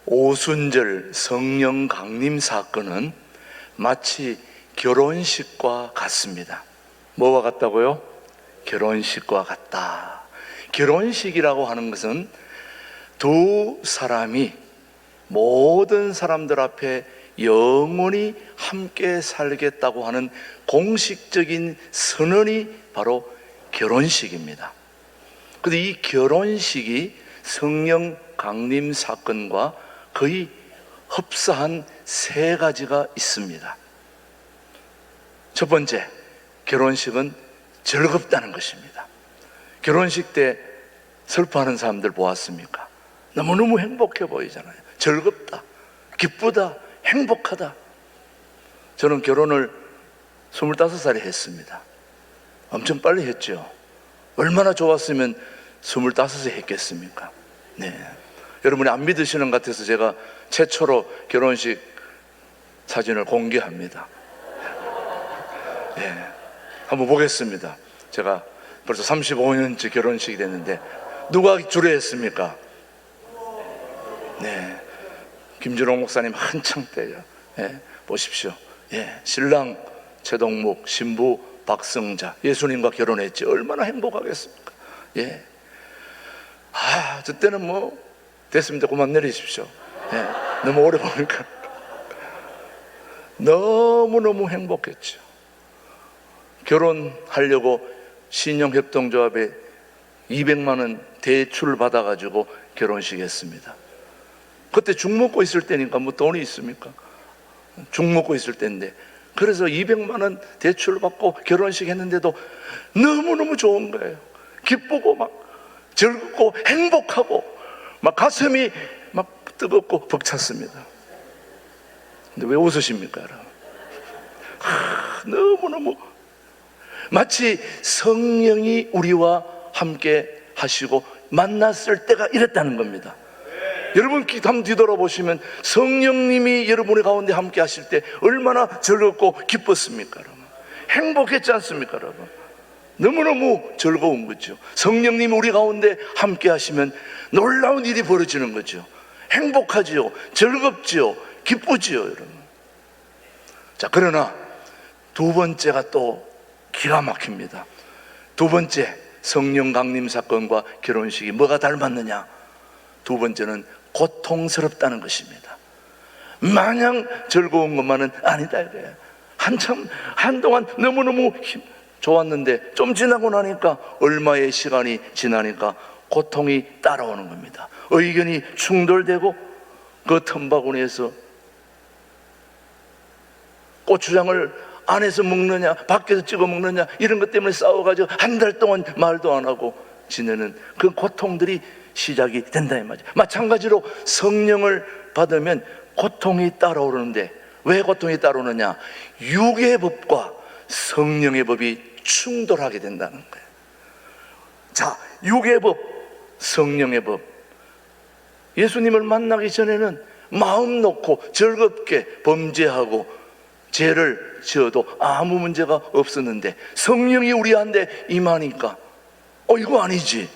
오순절 성령 강림 사건은 마치 결혼식과 같습니다. 뭐와 같다고요? 결혼식과 같다. 결혼식이라고 하는 것은 두 사람이 모든 사람들 앞에 영원히 함께 살겠다고 하는 공식적인 선언이 바로 결혼식입니다. 그런데 이 결혼식이 성령 강림 사건과 거의 흡사한 세 가지가 있습니다. 첫 번째, 결혼식은 즐겁다는 것입니다. 결혼식 때 슬퍼하는 사람들 보았습니까? 너무너무 행복해 보이잖아요. 즐겁다, 기쁘다, 행복하다. 저는 결혼을 25살에 했습니다. 엄청 빨리 했죠. 얼마나 좋았으면 25에 했겠습니까? 네. 여러분이 안 믿으시는 것 같아서 제가 최초로 결혼식 사진을 공개합니다. 네. 한번 보겠습니다. 제가 벌써 35년째 결혼식이 됐는데 누가 주례했습니까? 네. 김준홍 목사님 한창 때요. 네. 보십시오. 예. 신랑 최동묵, 신부 박성자, 예수님과 결혼했지. 얼마나 행복하겠습니까? 예. 저 때는 뭐 됐습니다. 그만 내리십시오. 예. 너무 오래 보니까 너무너무 행복했죠. 결혼하려고 신용협동조합에 200만 원 대출 받아가지고 결혼식 했습니다. 그때 죽 먹고 있을 때니까 뭐 돈이 있습니까? 죽 먹고 있을 때인데, 그래서 200만 원 대출 받고 결혼식 했는데도 너무너무 좋은 거예요. 기쁘고 막 즐겁고 행복하고 막 가슴이 막 뜨겁고 벅찼습니다. 근데 왜 웃으십니까, 여러분? 너무너무 마치 성령이 우리와 함께 하시고 만났을 때가 이랬다는 겁니다. 여러분 한번 뒤돌아보시면 성령님이 여러분의 가운데 함께 하실 때 얼마나 즐겁고 기뻤습니까, 여러분? 행복했지 않습니까, 여러분? 너무너무 즐거운 거죠. 성령님이 우리 가운데 함께 하시면 놀라운 일이 벌어지는 거죠. 행복하지요, 즐겁지요, 기쁘지요, 여러분. 자, 그러나 두 번째가 또 기가 막힙니다. 두 번째, 성령 강림 사건과 결혼식이 뭐가 닮았느냐? 두 번째는 고통스럽다는 것입니다. 마냥 즐거운 것만은 아니다 이거예요. 한동안 너무너무 좋았는데 좀 지나고 나니까, 얼마의 시간이 지나니까 고통이 따라오는 겁니다. 의견이 충돌되고 그 틈바구니에서 고추장을 안에서 먹느냐 밖에서 찍어 먹느냐 이런 것 때문에 싸워가지고 한 달 동안 말도 안 하고 지내는 그 고통들이 시작이 된다 이 말이죠. 마찬가지로 성령을 받으면 고통이 따라오는데, 왜 고통이 따라오느냐? 육의 법과 성령의 법이 충돌하게 된다는 거예요. 자, 육의 법, 성령의 법. 예수님을 만나기 전에는 마음 놓고 즐겁게 범죄하고 죄를 지어도 아무 문제가 없었는데, 성령이 우리한테 임하니까 이거 아니지.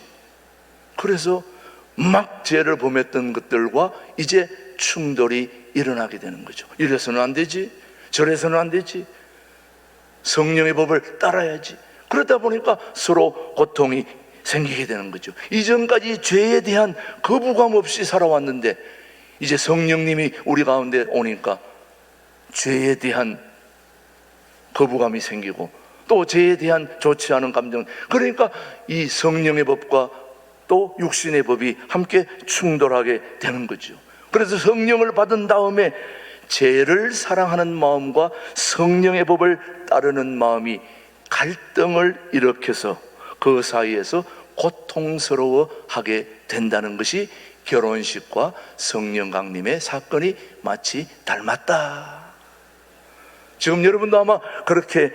그래서 막 죄를 범했던 것들과 이제 충돌이 일어나게 되는 거죠. 이래서는 안 되지, 저래서는 안 되지, 성령의 법을 따라야지. 그러다 보니까 서로 고통이 생기게 되는 거죠. 이전까지 죄에 대한 거부감 없이 살아왔는데 이제 성령님이 우리 가운데 오니까 죄에 대한 거부감이 생기고 또 죄에 대한 좋지 않은 감정, 그러니까 이 성령의 법과 또 육신의 법이 함께 충돌하게 되는 거죠. 그래서 성령을 받은 다음에 죄를 사랑하는 마음과 성령의 법을 따르는 마음이 갈등을 일으켜서 그 사이에서 고통스러워하게 된다는 것이 결혼식과 성령 강림의 사건이 마치 닮았다. 지금 여러분도 아마 그렇게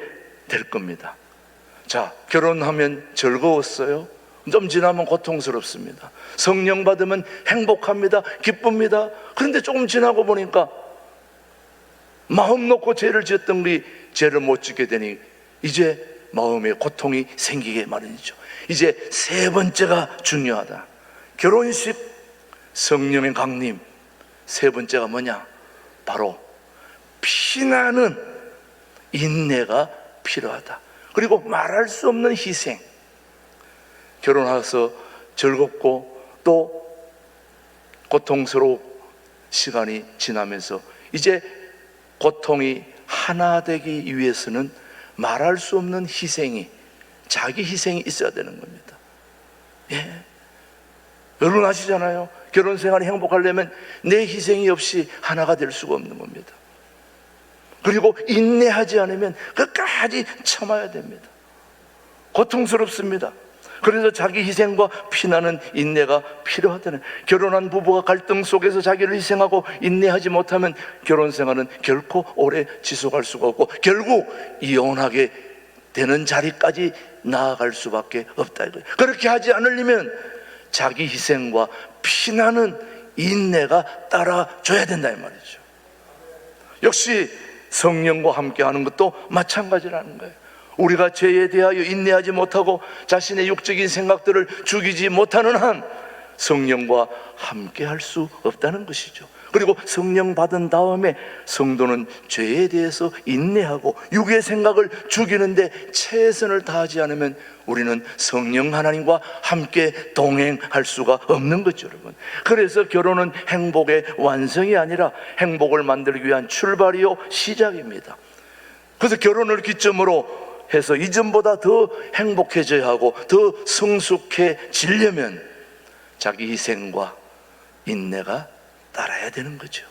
될 겁니다. 자, 결혼하면 즐거웠어요? 좀 지나면 고통스럽습니다. 성령 받으면 행복합니다, 기쁩니다. 그런데 조금 지나고 보니까 마음 놓고 죄를 지었던 우리 죄를 못 짓게 되니 이제 마음에 고통이 생기게 마련이죠. 이제 세 번째가 중요하다. 결혼식, 성령의 강림, 세 번째가 뭐냐? 바로 피나는 인내가 필요하다. 그리고 말할 수 없는 희생. 결혼해서 즐겁고 또 고통스러운 시간이 지나면서 이제 고통이 하나 되기 위해서는 말할 수 없는 희생이, 자기 희생이 있어야 되는 겁니다. 예. 결혼하시잖아요. 결혼 생활이 행복하려면 내 희생이 없이 하나가 될 수가 없는 겁니다. 그리고 인내하지 않으면 끝까지 참아야 됩니다. 고통스럽습니다. 그래서 자기 희생과 피나는 인내가 필요하다는, 결혼한 부부가 갈등 속에서 자기를 희생하고 인내하지 못하면 결혼 생활은 결코 오래 지속할 수가 없고 결국 이혼하게 되는 자리까지 나아갈 수밖에 없다 이거예요. 그렇게 하지 않으려면 자기 희생과 피나는 인내가 따라줘야 된다 이 말이죠. 역시 성령과 함께하는 것도 마찬가지라는 거예요. 우리가 죄에 대하여 인내하지 못하고 자신의 육적인 생각들을 죽이지 못하는 한 성령과 함께할 수 없다는 것이죠. 그리고 성령 받은 다음에 성도는 죄에 대해서 인내하고 육의 생각을 죽이는데 최선을 다하지 않으면 우리는 성령 하나님과 함께 동행할 수가 없는 거죠, 여러분. 그래서 결혼은 행복의 완성이 아니라 행복을 만들기 위한 출발이요 시작입니다. 그래서 결혼을 기점으로 해서 이전보다 더 행복해져야 하고 더 성숙해지려면 자기 희생과 인내가 따라야 되는 거죠.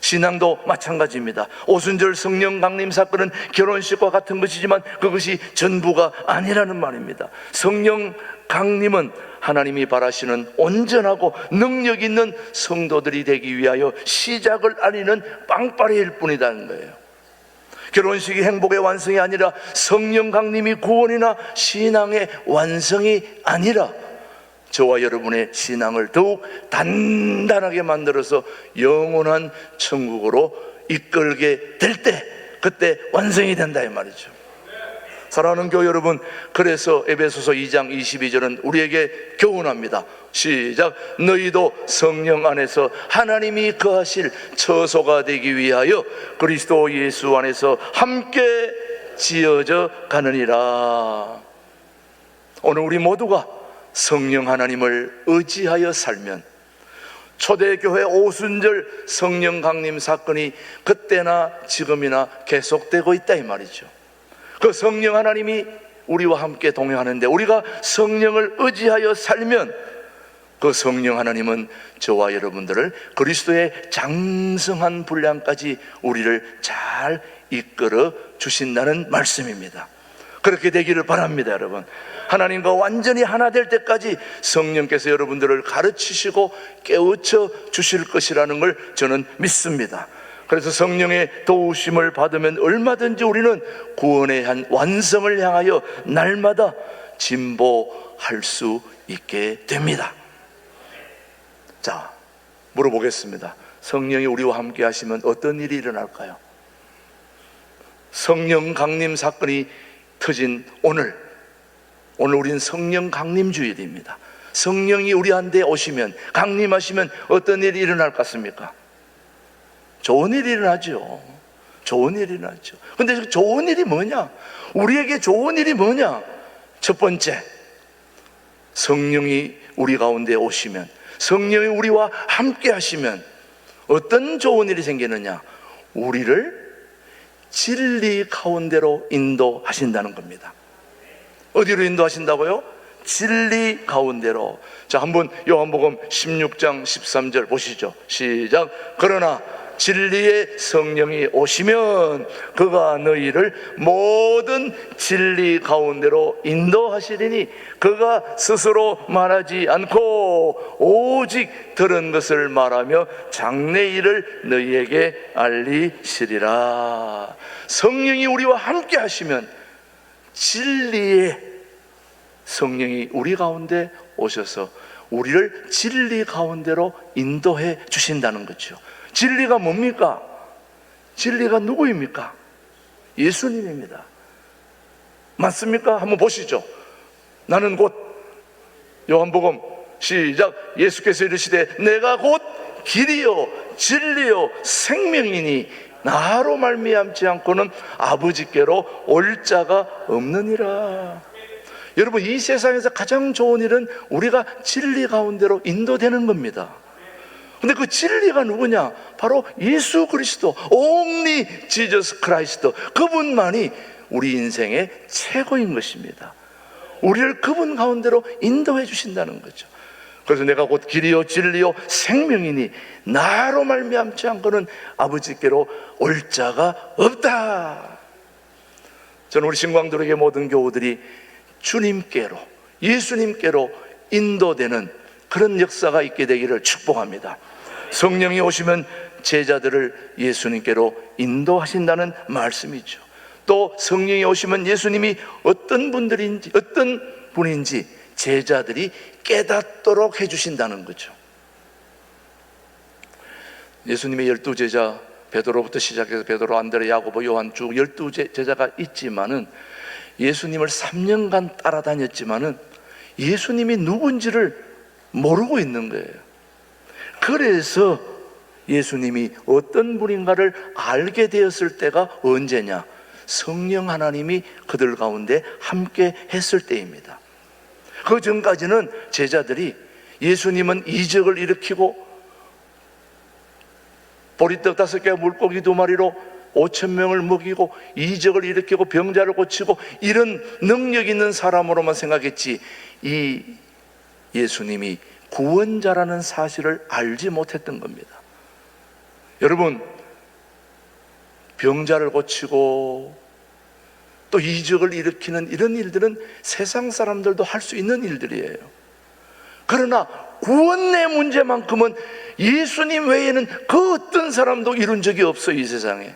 신앙도 마찬가지입니다. 오순절 성령 강림 사건은 결혼식과 같은 것이지만 그것이 전부가 아니라는 말입니다. 성령 강림은 하나님이 바라시는 온전하고 능력 있는 성도들이 되기 위하여 시작을 알리는 빵빠레일 뿐이라는 거예요. 결혼식이 행복의 완성이 아니라 성령 강림이 구원이나 신앙의 완성이 아니라 저와 여러분의 신앙을 더욱 단단하게 만들어서 영원한 천국으로 이끌게 될 때, 그때 완성이 된다 이 말이죠. 사랑하는 교회 여러분, 그래서 에베소서 2장 22절은 우리에게 교훈합니다. 시작. 너희도 성령 안에서 하나님이 거하실 처소가 되기 위하여 그리스도 예수 안에서 함께 지어져 가느니라. 오늘 우리 모두가 성령 하나님을 의지하여 살면 초대교회 오순절 성령 강림 사건이 그때나 지금이나 계속되고 있다 이 말이죠. 그 성령 하나님이 우리와 함께 동행하는데 우리가 성령을 의지하여 살면 그 성령 하나님은 저와 여러분들을 그리스도의 장성한 분량까지 우리를 잘 이끌어 주신다는 말씀입니다. 그렇게 되기를 바랍니다, 여러분. 하나님과 완전히 하나 될 때까지 성령께서 여러분들을 가르치시고 깨우쳐 주실 것이라는 걸 저는 믿습니다. 그래서 성령의 도우심을 받으면 얼마든지 우리는 구원의 한 완성을 향하여 날마다 진보할 수 있게 됩니다. 자, 물어보겠습니다. 성령이 우리와 함께 하시면 어떤 일이 일어날까요? 성령 강림 사건이 터진 오늘 우리는 성령 강림 주일입니다. 성령이 우리한테 오시면, 강림하시면 어떤 일이 일어날 것 같습니까? 좋은 일이 일어나죠. 좋은 일이 일어나죠. 근데 그 좋은 일이 뭐냐? 우리에게 좋은 일이 뭐냐? 첫 번째, 성령이 우리 가운데 오시면, 성령이 우리와 함께 하시면 어떤 좋은 일이 생기느냐? 우리를 진리 가운데로 인도하신다는 겁니다. 어디로 인도하신다고요? 진리 가운데로. 자, 한번 요한복음 16장 13절 보시죠. 시작. 그러나 진리의 성령이 오시면 그가 너희를 모든 진리 가운데로 인도하시리니 그가 스스로 말하지 않고 오직 들은 것을 말하며 장래 일을 너희에게 알리시리라. 성령이 우리와 함께 하시면 진리의 성령이 우리 가운데 오셔서 우리를 진리 가운데로 인도해 주신다는 거죠. 진리가 뭡니까? 진리가 누구입니까? 예수님입니다. 맞습니까? 한번 보시죠. 나는 곧 요한복음 시작. 예수께서 이르시되 내가 곧 길이요 진리요 생명이니 나로 말미암지 않고는 아버지께로 올 자가 없느니라. 여러분, 이 세상에서 가장 좋은 일은 우리가 진리 가운데로 인도되는 겁니다. 근데 그 진리가 누구냐? 바로 예수 그리스도, only Jesus Christ. 그분만이 우리 인생의 최고인 것입니다. 우리를 그분 가운데로 인도해 주신다는 거죠. 그래서 내가 곧 길이요 진리요 생명이니 나로 말미암지 않고는 아버지께로 올 자가 없다. 저는 우리 신광들에게 모든 교우들이 주님께로, 예수님께로 인도되는 그런 역사가 있게 되기를 축복합니다. 성령이 오시면 제자들을 예수님께로 인도하신다는 말씀이죠. 또 성령이 오시면 예수님이 어떤 분인지 제자들이 깨닫도록 해주신다는 거죠. 예수님의 12제자, 베드로부터 시작해서 베드로, 안드레, 야고보, 요한 쭉 12제자가 있지만은 예수님을 3년간 따라다녔지만은 예수님이 누군지를 모르고 있는 거예요. 그래서 예수님이 어떤 분인가를 알게 되었을 때가 언제냐? 성령 하나님이 그들 가운데 함께 했을 때입니다. 그 전까지는 제자들이 예수님은 이적을 일으키고 보리떡 5개와 물고기 2마리로 5,000명을 먹이고 이적을 일으키고 병자를 고치고 이런 능력 있는 사람으로만 생각했지, 이 예수님이 구원자라는 사실을 알지 못했던 겁니다. 여러분, 병자를 고치고 또 이적을 일으키는 이런 일들은 세상 사람들도 할 수 있는 일들이에요. 그러나 구원의 문제만큼은 예수님 외에는 그 어떤 사람도 이룬 적이 없어요, 이 세상에.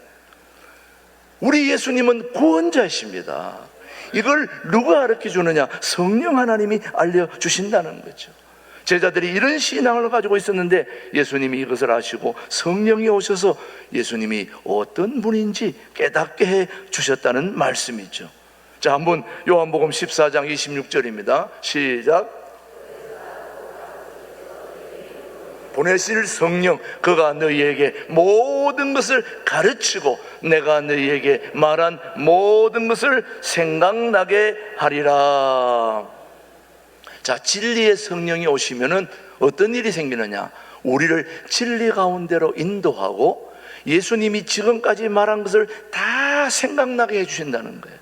우리 예수님은 구원자이십니다. 이걸 누가 가르쳐 주느냐? 성령 하나님이 알려주신다는 거죠. 제자들이 이런 신앙을 가지고 있었는데 예수님이 이것을 아시고 성령이 오셔서 예수님이 어떤 분인지 깨닫게 해 주셨다는 말씀이죠. 자, 한번 요한복음 14장 26절입니다. 시작. 보내실 성령, 그가 너희에게 모든 것을 가르치고 내가 너희에게 말한 모든 것을 생각나게 하리라. 자, 진리의 성령이 오시면은 어떤 일이 생기느냐? 우리를 진리 가운데로 인도하고 예수님이 지금까지 말한 것을 다 생각나게 해주신다는 거예요.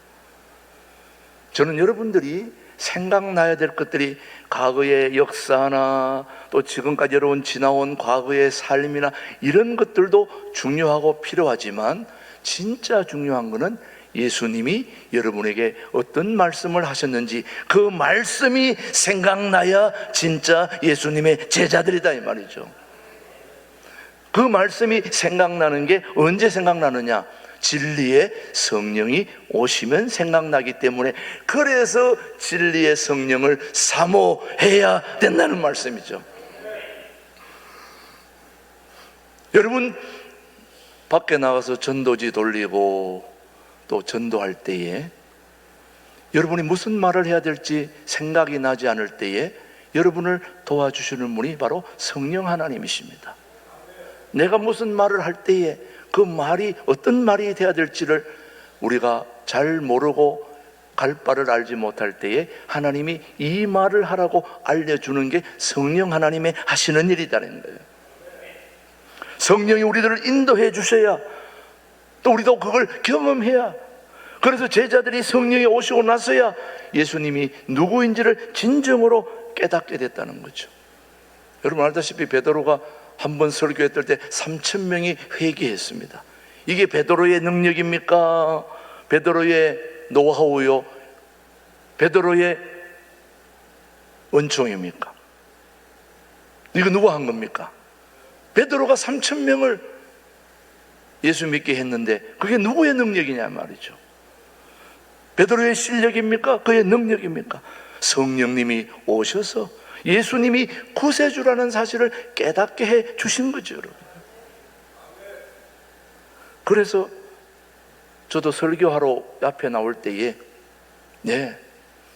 저는 여러분들이 생각나야 될 것들이 과거의 역사나 또 지금까지 여러분 지나온 과거의 삶이나 이런 것들도 중요하고 필요하지만 진짜 중요한 것은 예수님이 여러분에게 어떤 말씀을 하셨는지 그 말씀이 생각나야 진짜 예수님의 제자들이다 이 말이죠. 그 말씀이 생각나는 게 언제 생각나느냐? 진리의 성령이 오시면 생각나기 때문에, 그래서 진리의 성령을 사모해야 된다는 말씀이죠. 여러분, 밖에 나가서 전도지 돌리고 또 전도할 때에 여러분이 무슨 말을 해야 될지 생각이 나지 않을 때에 여러분을 도와주시는 분이 바로 성령 하나님이십니다. 내가 무슨 말을 할 때에 그 말이 어떤 말이 돼야 될지를 우리가 잘 모르고 갈 바를 알지 못할 때에 하나님이 이 말을 하라고 알려주는 게 성령 하나님의 하시는 일이라는 거예요. 성령이 우리들을 인도해 주셔야 또 우리도 그걸 경험해야, 그래서 제자들이 성령이 오시고 나서야 예수님이 누구인지를 진정으로 깨닫게 됐다는 거죠. 여러분 알다시피 베드로가 한번 설교했을 때 3,000명이 회개했습니다. 이게 베드로의 능력입니까? 베드로의 노하우요? 베드로의 은총입니까? 이거 누가 한 겁니까? 베드로가 3,000명을 예수 믿게 했는데 그게 누구의 능력이냐 말이죠. 베드로의 실력입니까? 그의 능력입니까? 성령님이 오셔서 예수님이 구세주라는 사실을 깨닫게 해 주신 거죠, 여러분. 그래서 저도 설교하러 앞에 나올 때에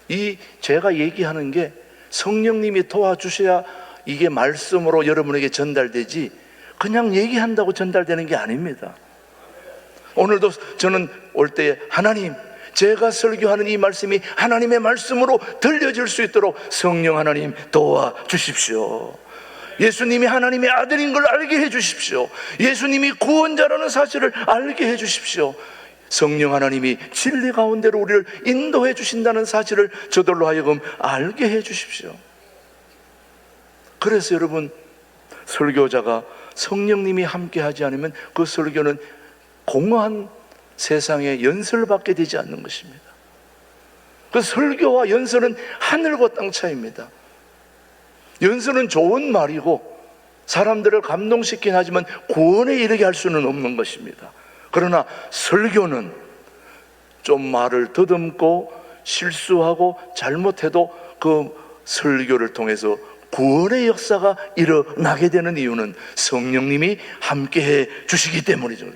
이 제가 얘기하는 게 성령님이 도와주셔야 이게 말씀으로 여러분에게 전달되지 그냥 얘기한다고 전달되는 게 아닙니다. 오늘도 저는 올 때 하나님, 제가 설교하는 이 말씀이 하나님의 말씀으로 들려질 수 있도록 성령 하나님 도와주십시오. 예수님이 하나님의 아들인 걸 알게 해주십시오. 예수님이 구원자라는 사실을 알게 해주십시오. 성령 하나님이 진리 가운데로 우리를 인도해 주신다는 사실을 저들로 하여금 알게 해주십시오. 그래서 여러분, 설교자가 성령님이 함께 하지 않으면 그 설교는 공허한 세상에 연설받게 되지 않는 것입니다. 그 설교와 연설은 하늘과 땅 차이입니다. 연설은 좋은 말이고 사람들을 감동시키긴 하지만 구원에 이르게 할 수는 없는 것입니다. 그러나 설교는 좀 말을 더듬고 실수하고 잘못해도 그 설교를 통해서 구원의 역사가 일어나게 되는 이유는 성령님이 함께해 주시기 때문이죠.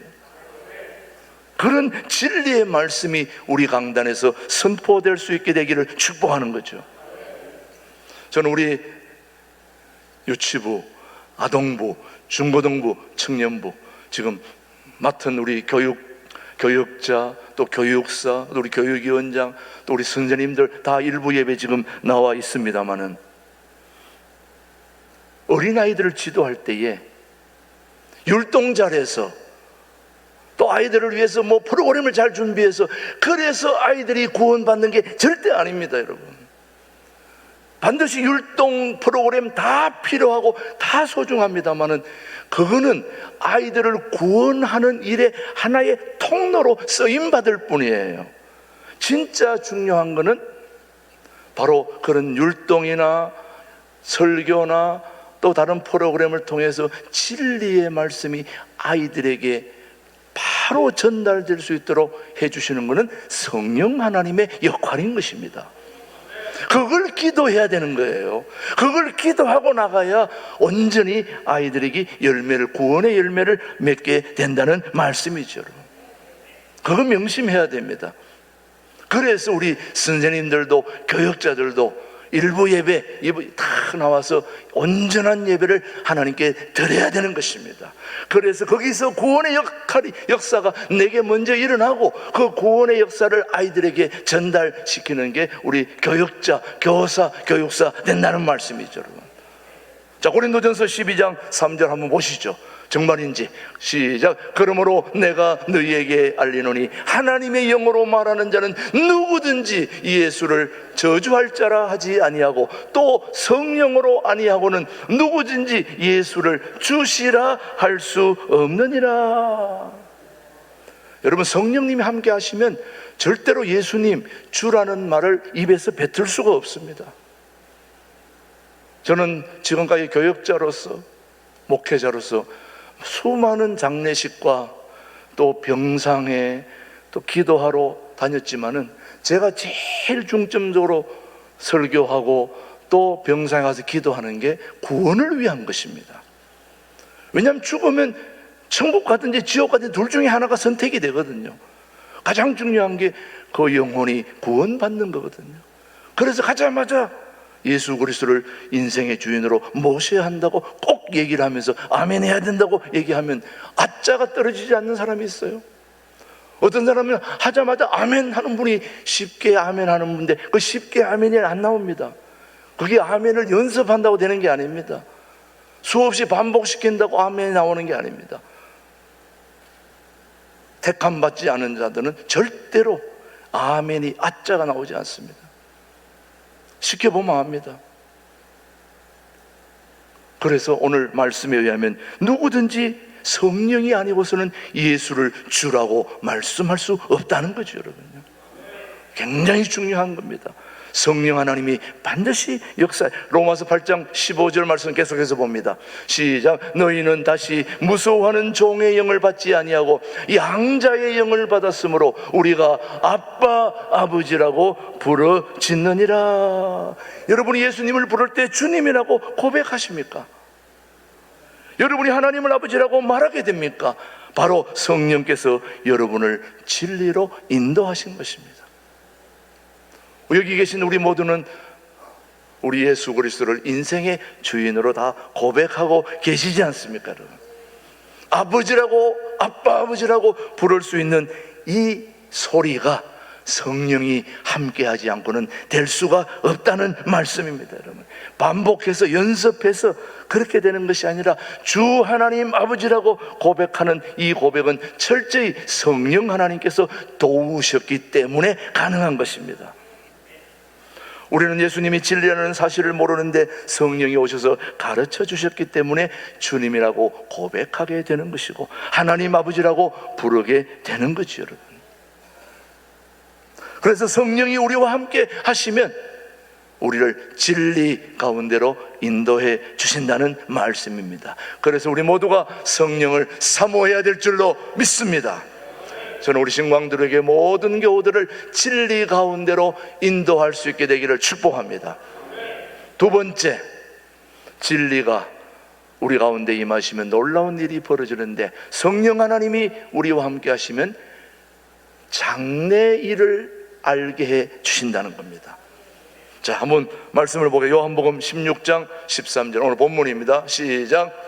그런 진리의 말씀이 우리 강단에서 선포될 수 있게 되기를 축복하는 거죠. 저는 우리 유치부, 아동부, 중고등부, 청년부 지금 맡은 우리 교육자, 또 교육사, 또 우리 교육위원장, 또 우리 선생님들 다 일부 예배 지금 나와 있습니다마는 어린아이들을 지도할 때에 율동잘해서 또 아이들을 위해서 뭐 프로그램을 잘 준비해서 그래서 아이들이 구원받는 게 절대 아닙니다, 여러분. 반드시 율동 프로그램 다 필요하고 다 소중합니다만은 그거는 아이들을 구원하는 일의 하나의 통로로 쓰임받을 뿐이에요. 진짜 중요한 거는 바로 그런 율동이나 설교나 또 다른 프로그램을 통해서 진리의 말씀이 아이들에게 바로 전달될 수 있도록 해주시는 것은 성령 하나님의 역할인 것입니다. 그걸 기도해야 되는 거예요. 그걸 기도하고 나가야 온전히 아이들에게 열매를, 구원의 열매를 맺게 된다는 말씀이죠. 그거 명심해야 됩니다. 그래서 우리 선생님들도 교육자들도 일부 예배 다 나와서 온전한 예배를 하나님께 드려야 되는 것입니다. 그래서 거기서 구원의 역사가 내게 먼저 일어나고 그 구원의 역사를 아이들에게 전달시키는 게 우리 교육자, 교사, 교육사 된다는 말씀이죠, 여러분. 자, 고린도전서 12장 3절 한번 보시죠. 정말인지 시작. 그러므로 내가 너희에게 알리노니 하나님의 영으로 말하는 자는 누구든지 예수를 저주할 자라 하지 아니하고 또 성령으로 아니하고는 누구든지 예수를 주시라 할 수 없느니라. 여러분, 성령님이 함께 하시면 절대로 예수님 주라는 말을 입에서 뱉을 수가 없습니다. 저는 지금까지 교육자로서, 목회자로서 수많은 장례식과 또 병상에 또 기도하러 다녔지만은 제가 제일 중점적으로 설교하고 또 병상에 가서 기도하는 게 구원을 위한 것입니다. 왜냐하면 죽으면 천국 가든지 지옥 가든지 둘 중에 하나가 선택이 되거든요. 가장 중요한 게 그 영혼이 구원받는 거거든요. 그래서 가자마자 예수 그리스도를 인생의 주인으로 모셔야 한다고 꼭 얘기를 하면서 아멘 해야 된다고 얘기하면 아짜가 떨어지지 않는 사람이 있어요. 어떤 사람은 하자마자 아멘 하는 분이 쉽게 아멘 하는 분인데 그 쉽게 아멘이 안 나옵니다. 그게 아멘을 연습한다고 되는 게 아닙니다. 수없이 반복시킨다고 아멘이 나오는 게 아닙니다. 택함 받지 않은 자들은 절대로 아멘이 아짜가 나오지 않습니다. 시켜보면 압니다. 그래서 오늘 말씀에 의하면 누구든지 성령이 아니고서는 예수를 주라고 말씀할 수 없다는 거죠, 여러분요. 굉장히 중요한 겁니다. 성령 하나님이 반드시 역사해. 로마서 8장 15절 말씀 계속해서 봅니다. 시작. 너희는 다시 무서워하는 종의 영을 받지 아니하고 양자의 영을 받았으므로 우리가 아빠 아버지라고 부르짖느니라. 여러분이 예수님을 부를 때 주님이라고 고백하십니까? 여러분이 하나님을 아버지라고 말하게 됩니까? 바로 성령께서 여러분을 진리로 인도하신 것입니다. 여기 계신 우리 모두는 우리 예수 그리스도를 인생의 주인으로 다 고백하고 계시지 않습니까, 여러분? 아버지라고, 아빠 아버지라고 부를 수 있는 이 소리가 성령이 함께하지 않고는 될 수가 없다는 말씀입니다, 여러분. 반복해서 연습해서 그렇게 되는 것이 아니라 주 하나님 아버지라고 고백하는 이 고백은 철저히 성령 하나님께서 도우셨기 때문에 가능한 것입니다. 우리는 예수님이 진리라는 사실을 모르는데 성령이 오셔서 가르쳐 주셨기 때문에 주님이라고 고백하게 되는 것이고 하나님 아버지라고 부르게 되는 거죠, 여러분. 그래서 성령이 우리와 함께 하시면 우리를 진리 가운데로 인도해 주신다는 말씀입니다. 그래서 우리 모두가 성령을 사모해야 될 줄로 믿습니다. 저는 우리 신광들에게 모든 교우들을 진리 가운데로 인도할 수 있게 되기를 축복합니다. 두 번째, 진리가 우리 가운데 임하시면 놀라운 일이 벌어지는데 성령 하나님이 우리와 함께 하시면 장래 일을 알게 해 주신다는 겁니다. 자, 한번 말씀을 보게. 요한복음 16장 13절 오늘 본문입니다. 시작.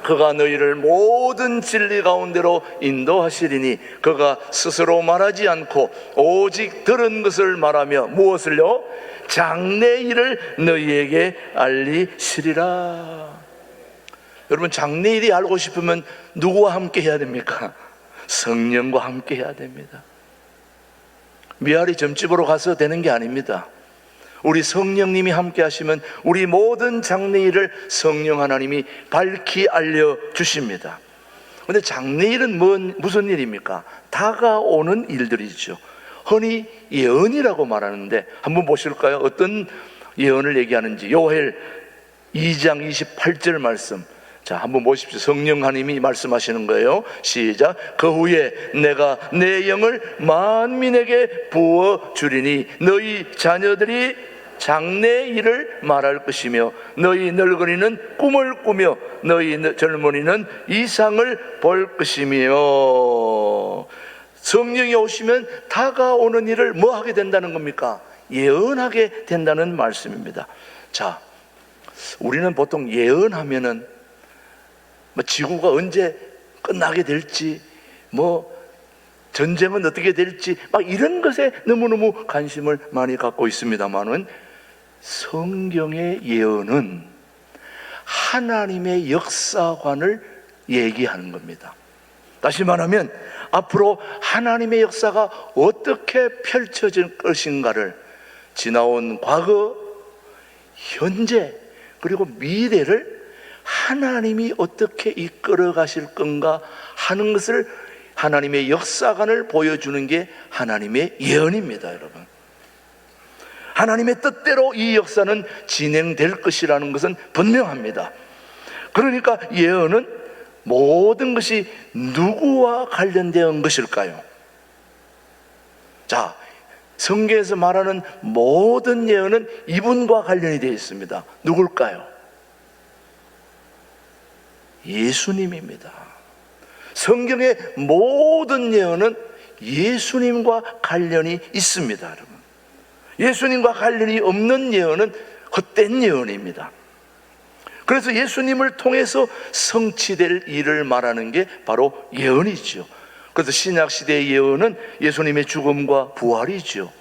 그가 너희를 모든 진리 가운데로 인도하시리니 그가 스스로 말하지 않고 오직 들은 것을 말하며 무엇을요? 장래 일을 너희에게 알리시리라. 여러분, 장래 일이 알고 싶으면 누구와 함께 해야 됩니까? 성령과 함께 해야 됩니다. 미아리 점집으로 가서 되는 게 아닙니다. 우리 성령님이 함께 하시면 우리 모든 장래일을 성령 하나님이 밝히 알려주십니다. 그런데 장래일은 무슨 일입니까? 다가오는 일들이죠. 흔히 예언이라고 말하는데 한번 보실까요? 어떤 예언을 얘기하는지. 요엘 2장 28절 말씀. 자, 한번 보십시오. 성령 하나님이 말씀하시는 거예요. 시작. 그 후에 내가 내 영을 만민에게 부어주리니 너희 자녀들이 장래 일을 말할 것이며 너희 늙은이는 꿈을 꾸며 너희 젊은이는 이상을 볼 것이며. 성령이 오시면 다가오는 일을 뭐 하게 된다는 겁니까? 예언하게 된다는 말씀입니다. 자, 우리는 보통 예언하면은 지구가 언제 끝나게 될지, 전쟁은 어떻게 될지, 이런 것에 너무너무 관심을 많이 갖고 있습니다만은 성경의 예언은 하나님의 역사관을 얘기하는 겁니다. 다시 말하면 앞으로 하나님의 역사가 어떻게 펼쳐질 것인가를 지나온 과거, 현재, 그리고 미래를 하나님이 어떻게 이끌어 가실 건가 하는 것을 하나님의 역사관을 보여주는 게 하나님의 예언입니다, 여러분. 하나님의 뜻대로 이 역사는 진행될 것이라는 것은 분명합니다. 그러니까 예언은 모든 것이 누구와 관련된 것일까요? 자, 성경에서 말하는 모든 예언은 이분과 관련이 되어 있습니다. 누굴까요? 예수님입니다. 성경의 모든 예언은 예수님과 관련이 있습니다, 여러분. 예수님과 관련이 없는 예언은 헛된 예언입니다. 그래서 예수님을 통해서 성취될 일을 말하는 게 바로 예언이죠. 그래서 신약시대의 예언은 예수님의 죽음과 부활이죠.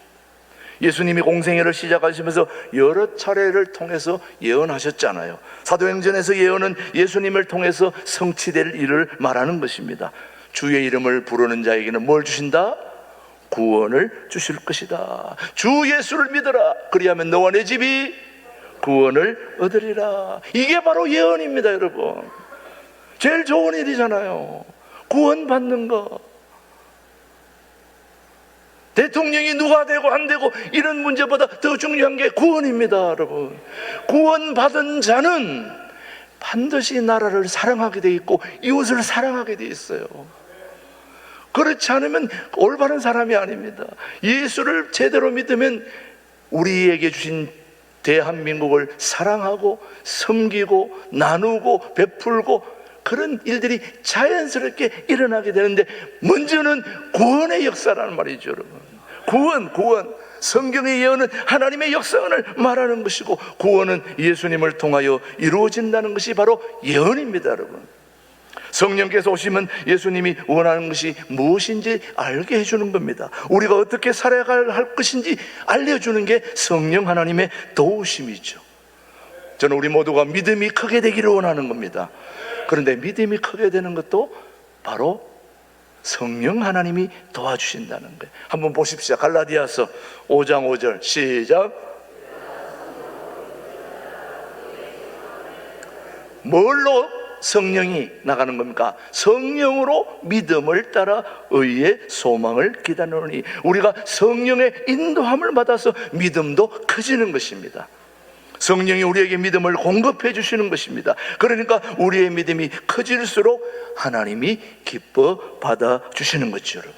예수님이 공생애를 시작하시면서 여러 차례를 통해서 예언하셨잖아요. 사도행전에서 예언은 예수님을 통해서 성취될 일을 말하는 것입니다. 주의 이름을 부르는 자에게는 뭘 주신다? 구원을 주실 것이다. 주 예수를 믿어라. 그리하면 너와 내 집이 구원을 얻으리라. 이게 바로 예언입니다, 여러분. 제일 좋은 일이잖아요. 구원받는 거. 대통령이 누가 되고 안 되고 이런 문제보다 더 중요한 게 구원입니다, 여러분. 구원받은 자는 반드시 나라를 사랑하게 돼 있고 이웃을 사랑하게 돼 있어요. 그렇지 않으면 올바른 사람이 아닙니다. 예수를 제대로 믿으면 우리에게 주신 대한민국을 사랑하고 섬기고 나누고 베풀고 그런 일들이 자연스럽게 일어나게 되는데, 먼저는 구원의 역사라는 말이죠, 여러분. 구원. 성경의 예언은 하나님의 역사를 말하는 것이고, 구원은 예수님을 통하여 이루어진다는 것이 바로 예언입니다. 여러분, 성령께서 오시면 예수님이 원하는 것이 무엇인지 알게 해주는 겁니다. 우리가 어떻게 살아야 할 것인지 알려주는 게 성령 하나님의 도우심이죠. 저는 우리 모두가 믿음이 크게 되기를 원하는 겁니다. 그런데 믿음이 크게 되는 것도 바로 성령 하나님이 도와주신다는 거예요. 한번 보십시오. 갈라디아서 5장 5절 시작. 뭘로 성령이 나가는 겁니까? 성령으로 믿음을 따라 의의 소망을 기다리노니. 우리가 성령의 인도함을 받아서 믿음도 커지는 것입니다. 성령이 우리에게 믿음을 공급해 주시는 것입니다. 그러니까 우리의 믿음이 커질수록 하나님이 기뻐 받아 주시는 거죠. 여러분,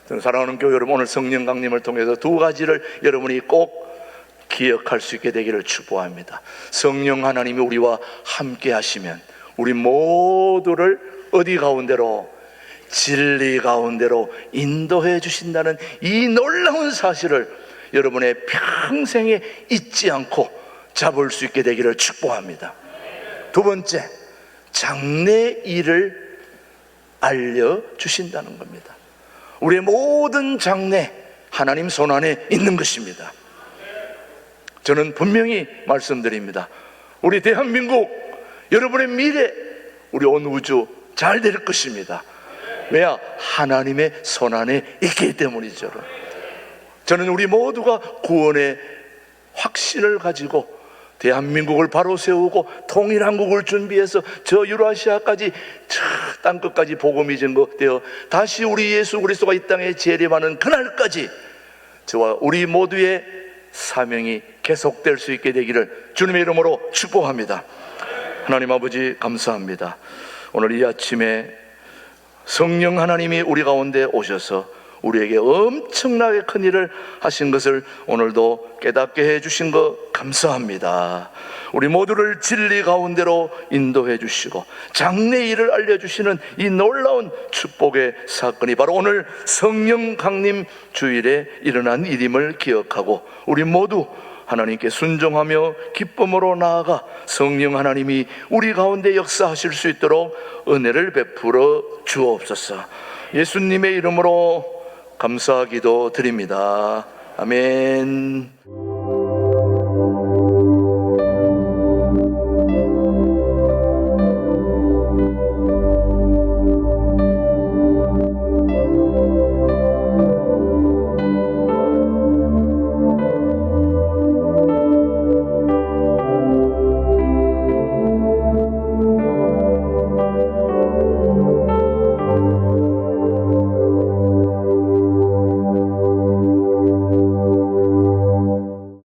저는 사랑하는 교회 여러분, 오늘 성령 강림을 통해서 두 가지를 여러분이 꼭 기억할 수 있게 되기를 축복합니다. 성령 하나님이 우리와 함께 하시면 우리 모두를 어디 가운데로? 진리 가운데로 인도해 주신다는 이 놀라운 사실을 여러분의 평생에 잊지 않고 잡을 수 있게 되기를 축복합니다. 두 번째, 장래 일을 알려주신다는 겁니다. 우리의 모든 장래 하나님 손안에 있는 것입니다. 저는 분명히 말씀드립니다. 우리 대한민국, 여러분의 미래, 우리 온 우주 잘 될 것입니다. 왜야? 하나님의 손안에 있기 때문이죠. 저는 우리 모두가 구원의 확신을 가지고 대한민국을 바로 세우고 통일한국을 준비해서 저 유라시아까지 저 땅끝까지 복음이 전거되어 다시 우리 예수 그리스도가 이 땅에 재림하는 그날까지 저와 우리 모두의 사명이 계속될 수 있게 되기를 주님의 이름으로 축복합니다. 하나님 아버지, 감사합니다. 오늘 이 아침에 성령 하나님이 우리 가운데 오셔서 우리에게 엄청나게 큰 일을 하신 것을 오늘도 깨닫게 해주신 것 감사합니다. 우리 모두를 진리 가운데로 인도해 주시고 장래 일을 알려주시는 이 놀라운 축복의 사건이 바로 오늘 성령 강림 주일에 일어난 일임을 기억하고 우리 모두 하나님께 순종하며 기쁨으로 나아가 성령 하나님이 우리 가운데 역사하실 수 있도록 은혜를 베풀어 주옵소서. 예수님의 이름으로 감사기도 드립니다. 아멘.